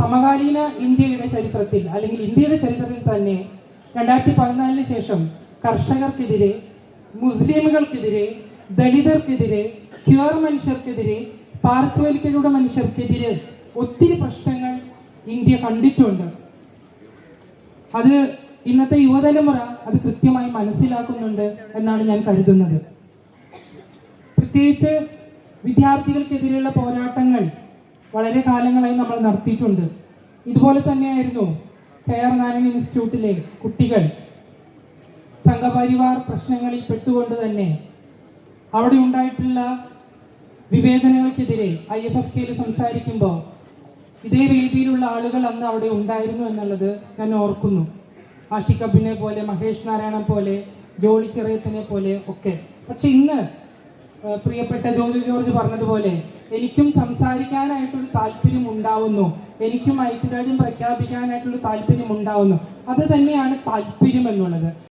സമകാലീന ഇന്ത്യയുടെ ചരിത്രത്തിൽ അല്ലെങ്കിൽ ഇന്ത്യയുടെ ചരിത്രത്തിൽ തന്നെ 2014 ശേഷം കർഷകർക്കെതിരെ, മുസ്ലിമുകൾക്കെതിരെ, ദളിതർക്കെതിരെ, ക്യൂർ മനുഷ്യർക്കെതിരെ, പാർശ്വവൽക്കരുടെ മനുഷ്യർക്കെതിരെ ഒത്തിരി പ്രശ്നങ്ങൾ ഇന്ത്യ കണ്ടിട്ടുണ്ട്. അത് ഇന്നത്തെ യുവതലമുറ അത് കൃത്യമായി മനസ്സിലാക്കുന്നുണ്ട് എന്നാണ് ഞാൻ കരുതുന്നത്. പ്രത്യേകിച്ച് വിദ്യാർത്ഥികൾക്കെതിരെയുള്ള പോരാട്ടങ്ങൾ വളരെ കാലങ്ങളായി നമ്മൾ നടത്തിയിട്ടുണ്ട്. ഇതുപോലെ തന്നെയായിരുന്നു കെ.ആർ. നാരായണൻ ഇൻസ്റ്റിറ്റ്യൂട്ടിലെ കുട്ടികൾ സംഘപരിവാർ പ്രശ്നങ്ങളിൽ പെട്ടുകൊണ്ട് തന്നെ അവിടെ ഉണ്ടായിട്ടുള്ള വിവേചനങ്ങൾക്കെതിരെ IFFK സംസാരിക്കുമ്പോൾ ഇതേ വേദിയിലുള്ള ആളുകൾ അന്ന് അവിടെ ഉണ്ടായിരുന്നു എന്നുള്ളത് ഞാൻ ഓർക്കുന്നു. ആഷിഖ് അബിനെ പോലെ, മഹേഷ് നാരായണൻ പോലെ, ജോളി ചെറിയത്തിനെ പോലെ ഒക്കെ. പക്ഷെ ഇന്ന് പ്രിയപ്പെട്ട ജോജു ജോർജ് പറഞ്ഞതുപോലെ എനിക്കും സംസാരിക്കാനായിട്ടൊരു താല്പര്യം ഉണ്ടാവുന്നു, എനിക്കും ഐക്യദാർഢ്യം പ്രഖ്യാപിക്കാനായിട്ടുള്ള താല്പര്യം ഉണ്ടാവുന്നു. അത് തന്നെയാണ് താല്പര്യം എന്നുള്ളത്.